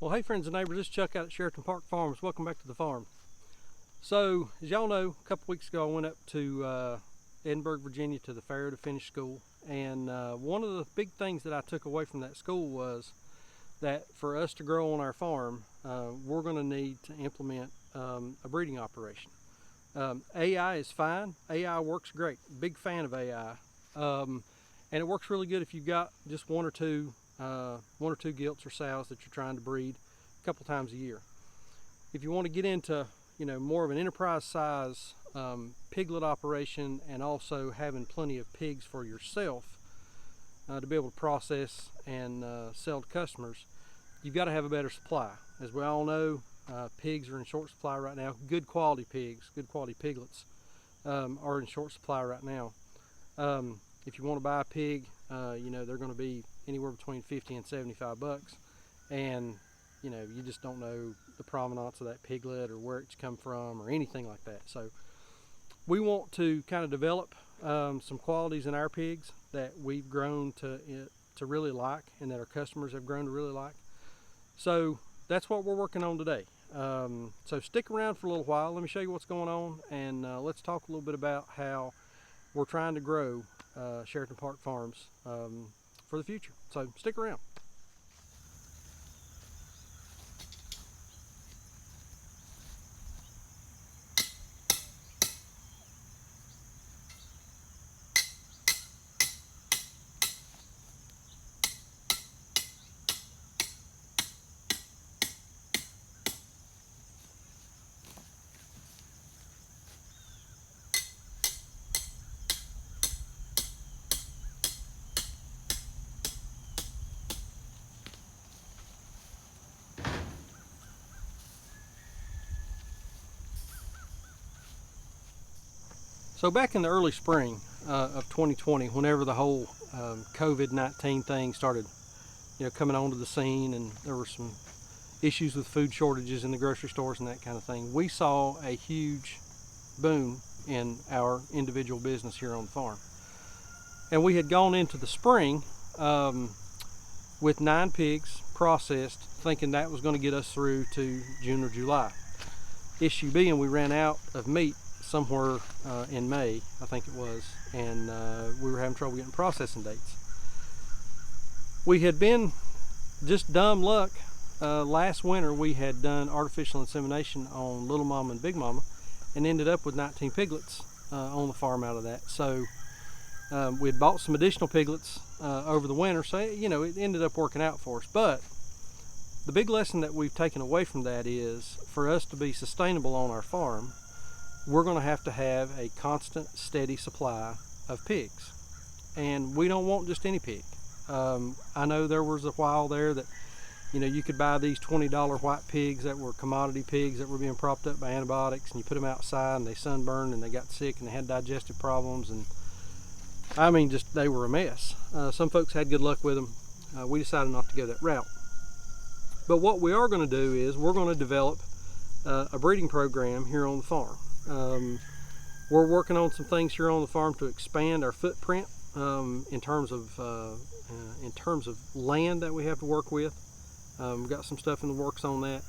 Well, hey friends and neighbors, this is Chuck out at Sheraton Park Farms. Welcome back to the farm. So, as y'all know, a couple weeks ago I went up to Edinburgh, Virginia to the fair to finish school. And one of the big things that I took away from that school was that for us to grow on our farm, we're going to need to implement a breeding operation. AI is fine. AI works great. Big fan of AI. And it works really good if you've got just one or two gilts or sows that you're trying to breed a couple times a year. If you want to get into more of an enterprise size piglet operation and also having plenty of pigs for yourself to be able to process and sell to customers, you've got to have a better supply. As we all know, pigs are in short supply right now. Good quality pigs, good quality piglets are in short supply right now. If you want to buy a pig, they're going to be anywhere between 50 and 75 bucks, and you just don't know the provenance of that piglet or where it's come from or anything like that. So we want to kind of develop some qualities in our pigs that we've grown to really like and that our customers have grown to really like. So that's what we're working on today. So stick around for a little while. Let me show you what's going on, and let's talk a little bit about how we're trying to grow Sheraton Park Farms for the future. So stick around. So back in the early spring of 2020, whenever the whole COVID-19 thing started, coming onto the scene, and there were some issues with food shortages in the grocery stores and that kind of thing, we saw a huge boom in our individual business here on the farm. And we had gone into the spring with 9 pigs processed, thinking that was going to get us through to June or July. Issue being, we ran out of meat somewhere in May, I think it was, and we were having trouble getting processing dates. We had been just dumb luck. Last winter we had done artificial insemination on Little Mama and Big Mama and ended up with 19 piglets on the farm out of that. So we had bought some additional piglets over the winter, so it ended up working out for us. But the big lesson that we've taken away from that is, for us to be sustainable on our farm, we're going to have a constant, steady supply of pigs. And we don't want just any pig. I know there was a while there that you could buy these $20 white pigs that were commodity pigs that were being propped up by antibiotics, and you put them outside and they sunburned and they got sick and they had digestive problems, and just they were a mess. Some folks had good luck with them. We decided not to go that route. But what we are going to do is we're going to develop a breeding program here on the farm. We're working on some things here on the farm to expand our footprint in terms of land that we have to work with. We've got some stuff in the works on that.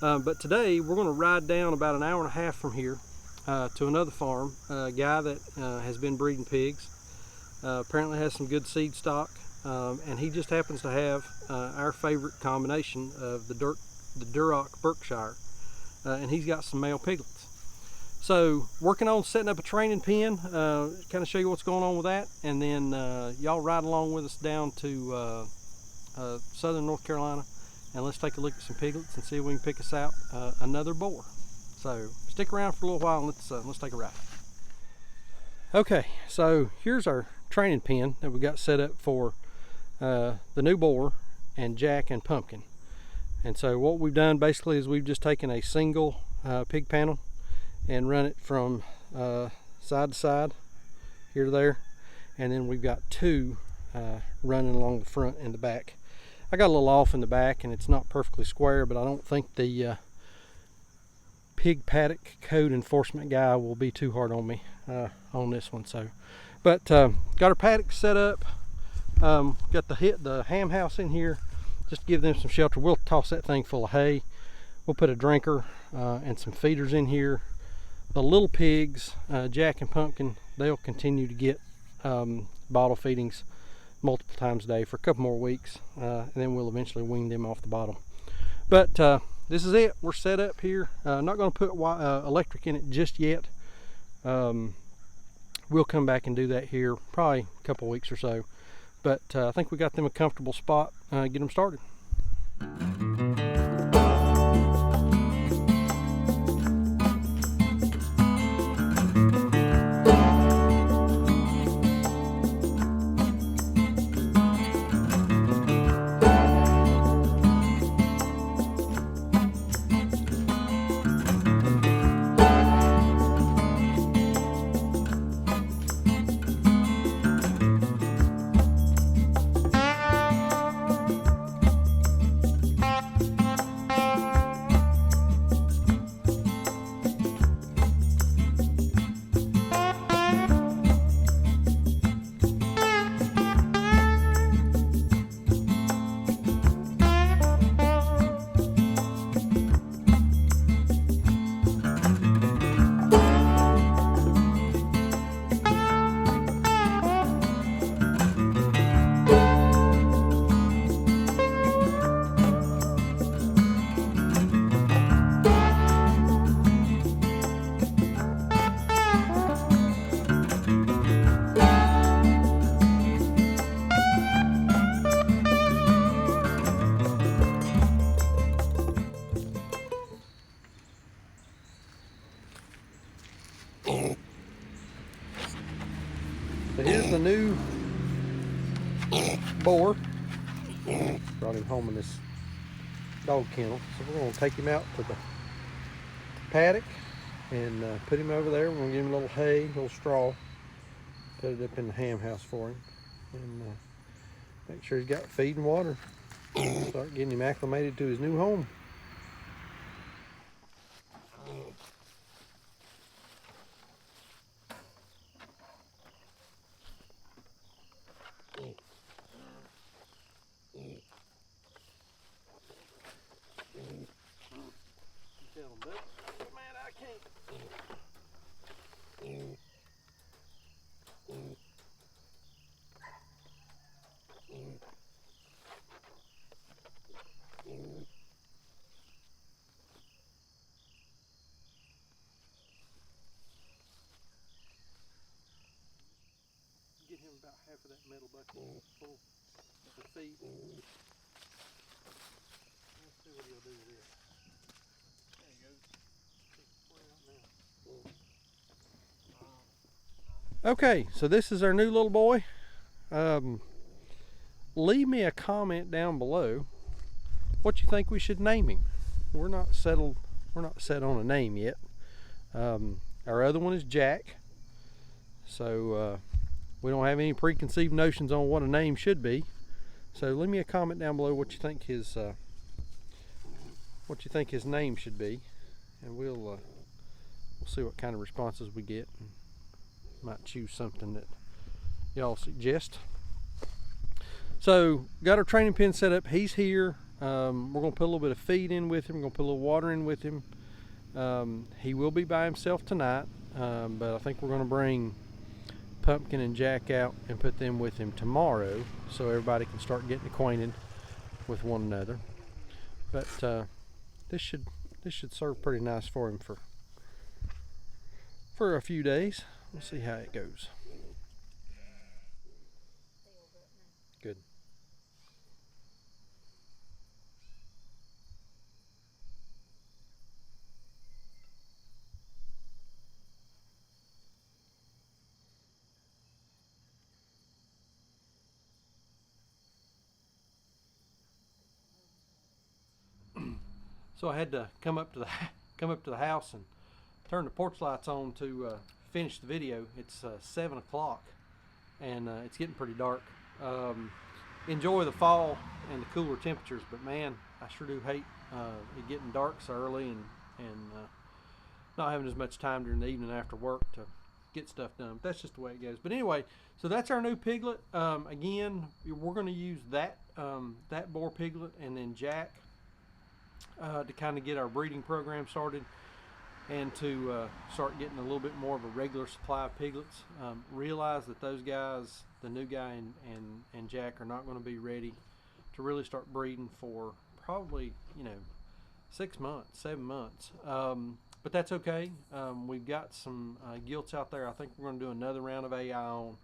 But today we're going to ride down about an hour and a half from here to another farm, a guy that has been breeding pigs. Apparently has some good seed stock, and he just happens to have our favorite combination of the Duroc Berkshire, and he's got some male piglets. So working on setting up a training pen, kind of show you what's going on with that, and then y'all ride along with us down to southern North Carolina, and let's take a look at some piglets and see if we can pick us out another boar. So stick around for a little while and let's take a ride. Okay, so here's our training pen that we got set up for the new boar and Jack and Pumpkin. And so what we've done basically is we've just taken a single pig panel and run it from side to side, here to there, and then we've got 2 running along the front and the back. I got a little off in the back and it's not perfectly square, but I don't think the pig paddock code enforcement guy will be too hard on me on this one. So, but got our paddock set up, got the ham house in here, just to give them some shelter. We'll toss that thing full of hay. We'll put a drinker and some feeders in here. The little pigs, Jack and Pumpkin, they'll continue to get bottle feedings multiple times a day for a couple more weeks, and then we'll eventually wean them off the bottle. But this is it. We're set up here. Not going to put electric in it just yet. We'll come back and do that here probably a couple weeks or so. But I think we got them a comfortable spot. Get them started. So here's the new boar. Brought him home in this dog kennel. So we're going to take him out to the paddock and put him over there. We're going to give him a little hay, a little straw. Put it up in the ham house for him. And make sure he's got feed and water. Start getting him acclimated to his new home. Man, I can't. Get him about half of that metal bucket full of feed. Let's see what he'll do with it. Okay, so this is our new little boy. Leave me a comment down below what you think we should name him. We're not set on a name yet. Our other one is Jack, so we don't have any preconceived notions on what a name should be. So leave me a comment down below what you think his name should be, and we'll see what kind of responses we get. Might choose something that y'all suggest. So got our training pen set up. He's here. We're gonna put a little bit of feed in with him. We're gonna put a little water in with him. He will be by himself tonight, but I think we're gonna bring Pumpkin and Jack out and put them with him tomorrow, so everybody can start getting acquainted with one another. But this should serve pretty nice for him for a few days. We'll see how it goes. Good. So I had to come up to the house and turn the porch lights on to finish the video. It's 7 o'clock and it's getting pretty dark. Enjoy the fall and the cooler temperatures, but man, I sure do hate it getting dark so early and not having as much time during the evening after work to get stuff done. But that's just the way it goes. But anyway, so that's our new piglet. Again, we're going to use that that boar piglet and then Jack to kind of get our breeding program started and to start getting a little bit more of a regular supply of piglets. Realize that those guys, the new guy and Jack, are not going to be ready to really start breeding for probably 6 months, 7 months. But that's okay. We've got some gilts out there. I think we're going to do another round of AI on.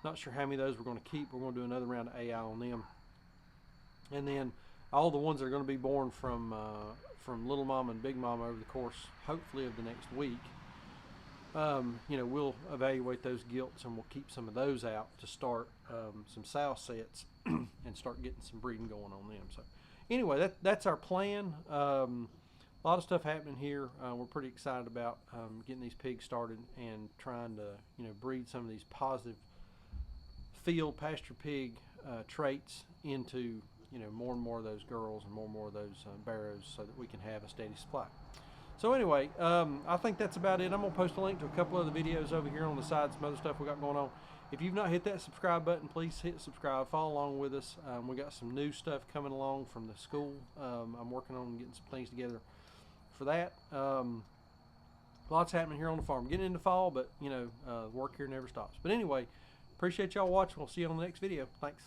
Not sure how many of those we're going to keep. We're going to do another round of AI on them. And then all the ones that are going to be born from Little Mama and Big Mama over the course, hopefully, of the next week, we'll evaluate those gilts and we'll keep some of those out to start some sow sets and start getting some breeding going on them. So anyway, that's our plan. A lot of stuff happening here. We're pretty excited about getting these pigs started and trying to breed some of these positive field pasture pig traits into more and more of those girls and more of those barrows, so that we can have a steady supply. So anyway, I think that's about it. I'm going to post a link to a couple other videos over here on the side, some other stuff we got going on. If you've not hit that subscribe button, please hit subscribe. Follow along with us. We got some new stuff coming along from the school. I'm working on getting some things together for that. Lots happening here on the farm. Getting into fall, but work here never stops. But anyway, appreciate y'all watching. We'll see you on the next video. Thanks.